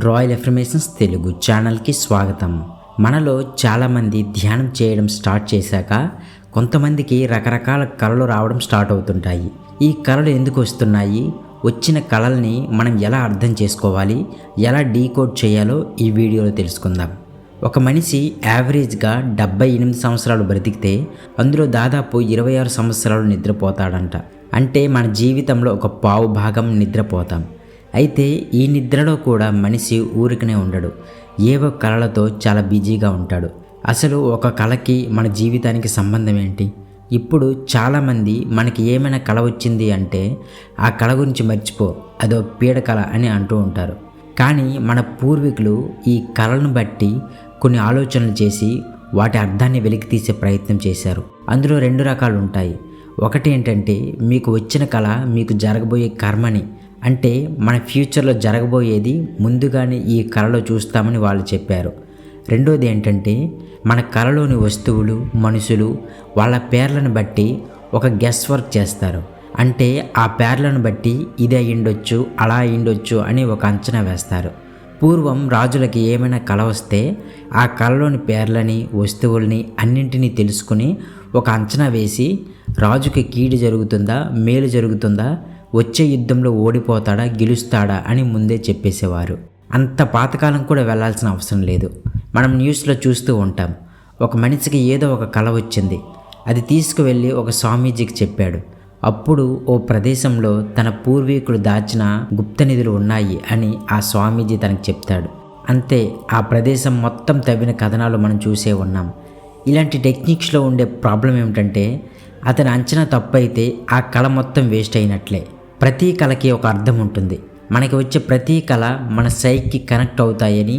Royal affirmations Telugu ఛానల్కి స్వాగతం. మనలో చాలామంది ధ్యానం చేయడం స్టార్ట్ చేశాక కొంతమందికి రకరకాల కళలు రావడం స్టార్ట్ అవుతుంటాయి. ఈ కళలు ఎందుకు వస్తున్నాయి, వచ్చిన కళల్ని మనం ఎలా అర్థం చేసుకోవాలి, ఎలా డీకోడ్ చేయాలో ఈ వీడియోలో తెలుసుకుందాం. ఒక మనిషి యావరేజ్గా 78 సంవత్సరాలు బ్రతికితే అందులో దాదాపు 26 సంవత్సరాలు నిద్రపోతాడంట. అంటే మన జీవితంలో ఒక పావు భాగం నిద్రపోతాం. అయితే ఈ నిద్రలో కూడా మనిషి ఊరికనే ఉండడు, ఏవో కళలతో చాలా బిజీగా ఉంటాడు. అసలు ఒక కళకి మన జీవితానికి సంబంధం ఏంటి? ఇప్పుడు చాలామంది మనకి ఏమైనా కళ వచ్చింది అంటే ఆ కళ గురించి మర్చిపో, అదో పీడకళ అని అంటూ ఉంటారు. కానీ మన పూర్వీకులు ఈ కళలను బట్టి కొన్ని ఆలోచనలు చేసి వాటి అర్థాన్ని వెలికి తీసే ప్రయత్నం చేశారు. అందులో 2 రకాలు ఉంటాయి. ఒకటి ఏంటంటే మీకు వచ్చిన కళ మీకు జరగబోయే కర్మని, అంటే మన ఫ్యూచర్లో జరగబోయేది ముందుగానే ఈ కళలో చూస్తామని వాళ్ళు చెప్పారు. రెండోది ఏంటంటే మన కళలోని వస్తువులు, మనుషులు, వాళ్ళ పేర్లను బట్టి ఒక గెస్ వర్క్ చేస్తారు. అంటే ఆ పేర్లను బట్టి ఇది అయ్యిండొచ్చు, అలా అయ్యిండొచ్చు అని ఒక అంచనా వేస్తారు. పూర్వం రాజులకి ఏమైనా కళ వస్తే ఆ కళలోని పేర్లని, వస్తువుల్ని అన్నింటినీ తెలుసుకుని ఒక అంచనా వేసి రాజుకి కీడు జరుగుతుందా, మేలు జరుగుతుందా, వచ్చే యుద్ధంలో ఓడిపోతాడా, గెలుస్తాడా అని ముందే చెప్పేసేవారు. అంత పాతకాలం కూడా వెళ్ళాల్సిన అవసరం లేదు. మనం న్యూస్లో చూస్తూ ఉంటాం, ఒక మనిషికి ఏదో ఒక కళ వచ్చింది, అది తీసుకువెళ్ళి ఒక స్వామీజీకి చెప్పాడు. అప్పుడు ఓ ప్రదేశంలో తన పూర్వీకులు దాచిన గుప్త నిధులు ఉన్నాయి అని ఆ స్వామీజీ తనకు చెప్తాడు. అంతే, ఆ ప్రదేశం మొత్తం తవ్విన కథనాలు మనం చూసే ఉన్నాం. ఇలాంటి టెక్నిక్స్లో ఉండే ప్రాబ్లం ఏమిటంటే అతని అంచనా తప్పు అయితే ఆ కళ మొత్తం వేస్ట్ అయినట్లే. ప్రతి కళకి ఒక అర్థం ఉంటుంది. మనకి వచ్చే ప్రతి కళ మన సైక్కి కనెక్ట్ అవుతాయని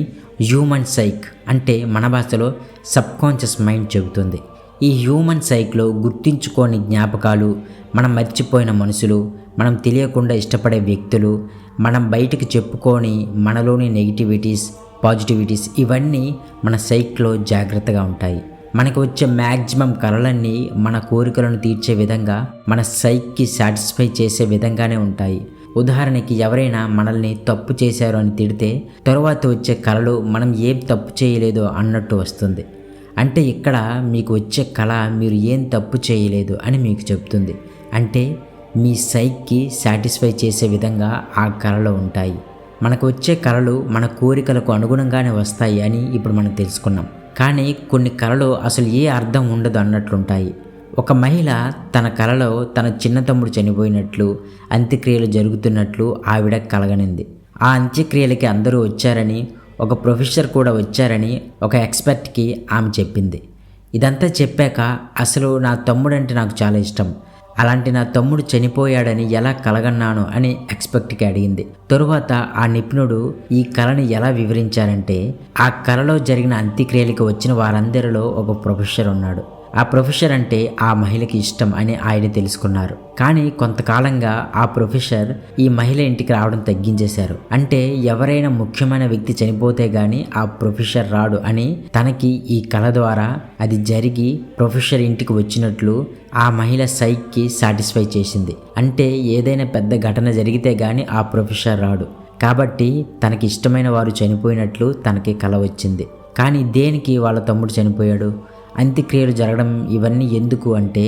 హ్యూమన్ సైక్, అంటే మన భాషలో సబ్కాన్షియస్ మైండ్ చెబుతుంది. ఈ హ్యూమన్ సైక్లో గుర్తించుకోని జ్ఞాపకాలు, మనం మర్చిపోయిన మనుషులు, మనం తెలియకుండా ఇష్టపడే వ్యక్తులు, మనం బయటకు చెప్పుకోని మనలోని నెగిటివిటీస్, పాజిటివిటీస్, ఇవన్నీ మన సైక్లో జాగ్రత్తగా ఉంటాయి. మనకు వచ్చే మ్యాక్సిమం కళలన్నీ మన కోరికలను తీర్చే విధంగా, మన సైక్కి సాటిస్ఫై చేసే విధంగానే ఉంటాయి. ఉదాహరణకి ఎవరైనా మనల్ని తప్పు చేశారు అని తిడితే తరువాత వచ్చే కళలు మనం ఏం తప్పు చేయలేదో అన్నట్టు వస్తుంది. అంటే ఇక్కడ మీకు వచ్చే కళ మీరు ఏం తప్పు చేయలేదు అని మీకు చెప్తుంది. అంటే మీ సైక్కి సాటిస్ఫై చేసే విధంగా ఆ కళలు ఉంటాయి. మనకు వచ్చే కళలు మన కోరికలకు అనుగుణంగానే వస్తాయి అని ఇప్పుడు మనం తెలుసుకున్నాం. కానీ కొన్ని కళలు అసలు ఏ అర్థం ఉండదు అన్నట్లుంటాయి. ఒక మహిళ తన కళలో తన చిన్న తమ్ముడు చనిపోయినట్లు, అంత్యక్రియలు జరుగుతున్నట్లు ఆవిడ కలగనింది. ఆ అంత్యక్రియలకి అందరూ వచ్చారని, ఒక ప్రొఫెసర్ కూడా వచ్చారని ఒక ఎక్స్పర్ట్కి ఆమె చెప్పింది. ఇదంతా చెప్పాక అసలు నా తమ్ముడంటే నాకు చాలా ఇష్టం, అలాంటి నా తమ్ముడు చనిపోయాడని ఎలా కలగన్నాను అని ఎక్స్పర్ట్కి అడిగింది. తరువాత ఆ నిపుణుడు ఈ కళని ఎలా వివరించారంటే ఆ కళలో జరిగిన అంత్యక్రియలకి వచ్చిన వారందరిలో ఒక ప్రొఫెసర్ ఉన్నాడు. ఆ ప్రొఫెసర్ అంటే ఆ మహిళకి ఇష్టం అని ఆయన తెలుసుకున్నారు. కానీ కొంతకాలంగా ఆ ప్రొఫెసర్ ఈ మహిళ ఇంటికి రావడం తగ్గించేశారు. అంటే ఎవరైనా ముఖ్యమైన వ్యక్తి చనిపోతే గాని ఆ ప్రొఫెసర్ రాడు అని తనకి ఈ కళ ద్వారా అది జరిగి ప్రొఫెసర్ ఇంటికి వచ్చినట్లు ఆ మహిళ సైక్కి సాటిస్ఫై చేసింది. అంటే ఏదైనా పెద్ద ఘటన జరిగితే గాని ఆ ప్రొఫెసర్ రాడు, కాబట్టి తనకి ఇష్టమైన వారు చనిపోయినట్లు తనకి కళ వచ్చింది. కానీ దేనికి వాళ్ళ తమ్ముడు చనిపోయాడు, అంత్యక్రియలు జరగడం ఇవన్నీ ఎందుకు అంటే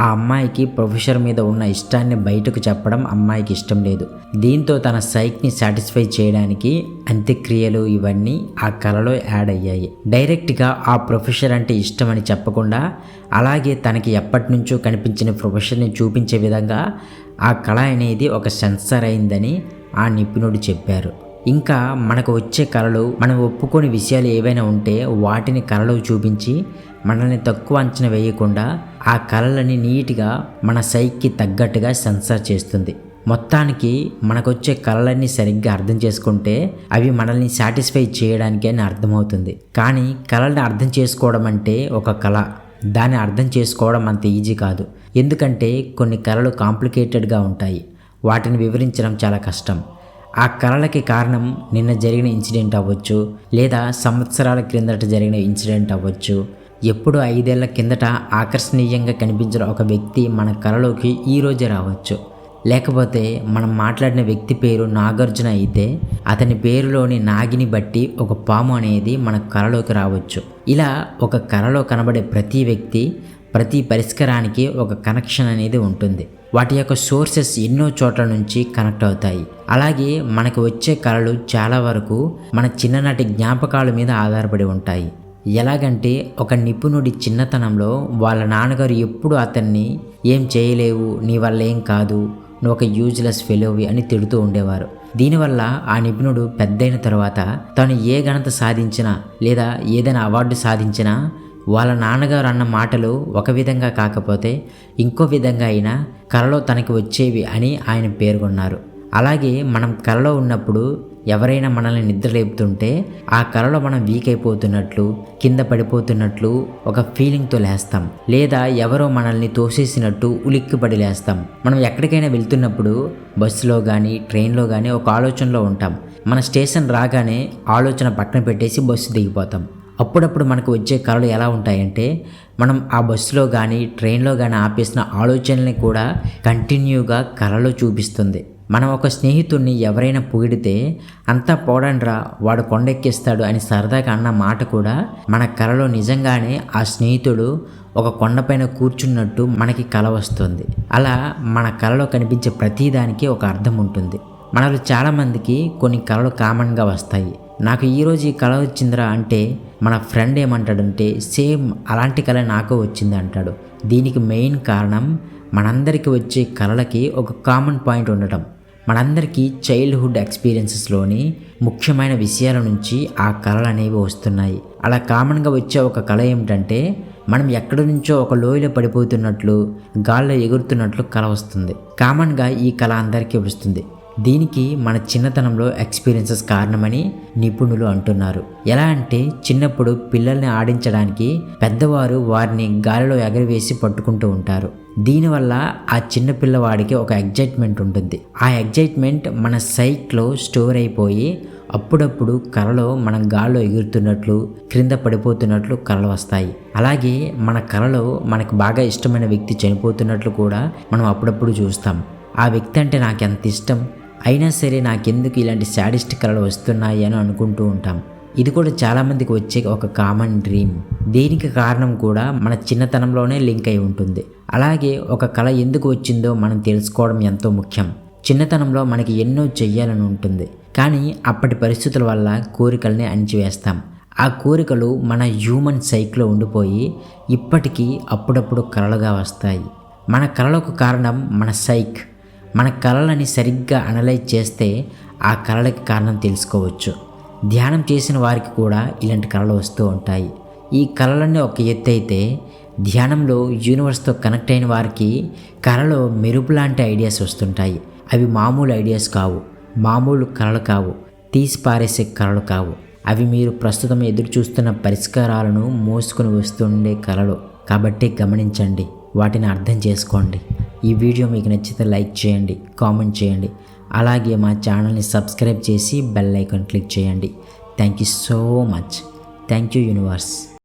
ఆ అమ్మాయికి ప్రొఫెసర్ మీద ఉన్న ఇష్టాన్ని బయటకు చెప్పడం అమ్మాయికి ఇష్టం లేదు. దీంతో తన సైక్ని సాటిస్ఫై చేయడానికి అంత్యక్రియలు ఇవన్నీ ఆ కళలో యాడ్ అయ్యాయి. డైరెక్ట్గా ఆ ప్రొఫెసర్ అంటే ఇష్టం అని చెప్పకుండా అలాగే తనకి ఎప్పటి నుంచో కనిపించిన ప్రొఫెసర్ని చూపించే విధంగా ఆ కళ అనేది ఒక సెన్సార్ అయిందని ఆ నిపుణుడు చెప్పారు. ఇంకా మనకు వచ్చే కళలు, మనం ఒప్పుకోని విషయాలు ఏవైనా ఉంటే వాటిని కళలో చూపించి మనల్ని తక్కువ అంచనా వేయకుండా ఆ కళలని నీట్గా మన సైక్కి తగ్గట్టుగా సెన్సార్ చేస్తుంది. మొత్తానికి మనకొచ్చే కళలన్నీ సరిగ్గా అర్థం చేసుకుంటే అవి మనల్ని సాటిస్ఫై చేయడానికి అని అర్థమవుతుంది. కానీ కళల్ని అర్థం చేసుకోవడం అంటే ఒక కళ, దాన్ని అర్థం చేసుకోవడం అంత ఈజీ కాదు. ఎందుకంటే కొన్ని కళలు కాంప్లికేటెడ్గా ఉంటాయి, వాటిని వివరించడం చాలా కష్టం. ఆ కళలకి కారణం నిన్న జరిగిన ఇన్సిడెంట్ అవ్వచ్చు, లేదా సంవత్సరాల క్రిందట జరిగిన ఇన్సిడెంట్ అవ్వచ్చు. ఎప్పుడు 5 ఏళ్ల కిందట ఆకర్షణీయంగా కనిపించిన ఒక వ్యక్తి మన కళలోకి ఈరోజే రావచ్చు. లేకపోతే మనం మాట్లాడిన వ్యక్తి పేరు నాగార్జున అయితే అతని పేరులోని నాగిని బట్టి ఒక పాము అనేది మన కలలోకి రావచ్చు. ఇలా ఒక కలలో కనబడే ప్రతి వ్యక్తి, ప్రతి పరిష్కారానికి ఒక కనెక్షన్ అనేది ఉంటుంది. వాటి యొక్క సోర్సెస్ ఎన్నో చోట్ల నుంచి కనెక్ట్ అవుతాయి. అలాగే మనకు వచ్చే కళలు చాలా వరకు మన చిన్ననాటి జ్ఞాపకాల మీద ఆధారపడి ఉంటాయి. ఎలాగంటే ఒక నిపుణుడి చిన్నతనంలో వాళ్ళ నాన్నగారు ఎప్పుడు అతన్ని ఏం చేయలేవు, నీ వల్ల ఏం కాదు, నువ్వు ఒక యూజ్లెస్ ఫెలోవి అని తిడుతూ ఉండేవారు. దీనివల్ల ఆ నిపుణుడు పెద్దయిన తర్వాత తను ఏ ఘనత సాధించినా లేదా ఏదైనా అవార్డు సాధించినా వాళ్ళ నాన్నగారు అన్న మాటలు ఒక విధంగా కాకపోతే ఇంకో విధంగా అయినా కలలో తనకి వచ్చేవి అని ఆయన పేర్కొన్నారు. అలాగే మనం కలలో ఉన్నప్పుడు ఎవరైనా మనల్ని నిద్రలేపుతుంటే ఆ కలలో మనం వీక్ అయిపోతున్నట్లు, కింద పడిపోతున్నట్లు ఒక ఫీలింగ్తో లేస్తాం. లేదా ఎవరో మనల్ని తోసేసినట్టు ఉలిక్కిపడి లేస్తాం. మనం ఎక్కడికైనా వెళ్తున్నప్పుడు బస్సులో కానీ ట్రైన్లో కానీ ఒక ఆలోచనలో ఉంటాం. మన స్టేషన్ రాగానే ఆలోచన పక్కన పెట్టేసి బస్సు దిగిపోతాం. అప్పుడప్పుడు మనకు వచ్చే కళలు ఎలా ఉంటాయంటే మనం ఆ బస్సులో కానీ ట్రైన్లో కానీ ఆపేసిన ఆలోచనల్ని కూడా కంటిన్యూగా కళలో చూపిస్తుంది. మనం ఒక స్నేహితుడిని ఎవరైనా పొగిడితే అంతా పోడండ్రా వాడు కొండెక్కిస్తాడు అని సరదాగా అన్న మాట కూడా మన కలలో నిజంగానే ఆ స్నేహితుడు ఒక కొండపైన కూర్చున్నట్టు మనకి కల వస్తుంది. అలా మన కలలో కనిపించే ప్రతిదానికి ఒక అర్థం ఉంటుంది. మనలో చాలామందికి కొన్ని కళలు కామన్గా వస్తాయి. నాకు ఈరోజు ఈ కళ వచ్చిందిరా అంటే మన ఫ్రెండ్ ఏమంటాడంటే సేమ్ అలాంటి కళ నాకు వచ్చింది అంటాడు. దీనికి మెయిన్ కారణం మనందరికీ వచ్చే కళలకి ఒక కామన్ పాయింట్ ఉండటం. మనందరికీ చైల్డ్హుడ్ ఎక్స్పీరియన్సెస్లోని ముఖ్యమైన విషయాల నుంచి ఆ కళలు అనేవి వస్తున్నాయి. అలా కామన్గా వచ్చే ఒక కళ ఏమిటంటే మనం ఎక్కడి నుంచో ఒక లోయలో పడిపోతున్నట్లు, గాల్లో ఎగురుతున్నట్లు కళ వస్తుంది. కామన్గా ఈ కళ అందరికీ వస్తుంది. దీనికి మన చిన్నతనంలో ఎక్స్పీరియన్సెస్ కారణమని నిపుణులు అంటున్నారు. ఎలా అంటే చిన్నప్పుడు పిల్లల్ని ఆడించడానికి పెద్దవారు వారిని గాలిలో ఎగరవేసి పట్టుకుంటూ ఉంటారు. దీనివల్ల ఆ చిన్న పిల్లవాడికి ఒక ఎగ్జైట్మెంట్ ఉంటుంది. ఆ ఎగ్జైట్మెంట్ మన సైక్లో స్టోర్ అయిపోయి అప్పుడప్పుడు కలలో మనం గాల్లో ఎగురుతున్నట్లు, క్రింద పడిపోతున్నట్లు కళలు వస్తాయి. అలాగే మన కలలో మనకు బాగా ఇష్టమైన వ్యక్తి చనిపోతున్నట్లు కూడా మనం అప్పుడప్పుడు చూస్తాం. ఆ వ్యక్తి అంటే నాకు ఎంత ఇష్టం, అయినా సరే నాకెందుకు ఇలాంటి శాడిస్ట్ కళలు వస్తున్నాయి అని అనుకుంటూ ఉంటాం. ఇది కూడా చాలామందికి వచ్చే ఒక కామన్ డ్రీమ్. దీనికి కారణం కూడా మన చిన్నతనంలోనే లింక్ అయి ఉంటుంది. అలాగే ఒక కళ ఎందుకు వచ్చిందో మనం తెలుసుకోవడం ఎంతో ముఖ్యం. చిన్నతనంలో మనకి ఎన్నో చెయ్యాలని ఉంటుంది, కానీ అప్పటి పరిస్థితుల వల్ల కోరికల్ని అణిచివేస్తాం. ఆ కోరికలు మన హ్యూమన్ సైక్లో ఉండిపోయి ఇప్పటికీ అప్పుడప్పుడు కళలుగా వస్తాయి. మన కళలకు కారణం మన సైక్. మన కళలని సరిగ్గా అనలైజ్ చేస్తే ఆ కళలకి కారణం తెలుసుకోవచ్చు. ధ్యానం చేసిన వారికి కూడా ఇలాంటి కళలు వస్తూ ఉంటాయి. ఈ కళలన్నీ ఒక ఎత్తు అయితే ధ్యానంలో యూనివర్స్తో కనెక్ట్ అయిన వారికి కళలో మెరుపు లాంటి ఐడియాస్ వస్తుంటాయి. అవి మామూలు ఐడియాస్ కావు, మామూలు కళలు కావు, తీసి పారేసే కళలు కావు. అవి మీరు ప్రస్తుతం ఎదురు చూస్తున్న పరిష్కారాలను మోసుకొని వస్తుండే కళలు. కాబట్టి గమనించండి, వాటిని అర్థం చేసుకోండి. ఈ వీడియో మీకు నచ్చితే లైక్ చేయండి, కామెంట్ చేయండి. అలాగే మా ఛానల్ని సబ్స్క్రైబ్ చేసి బెల్ ఐకాన్ క్లిక్ చేయండి. Thank you so much. Thank you universe.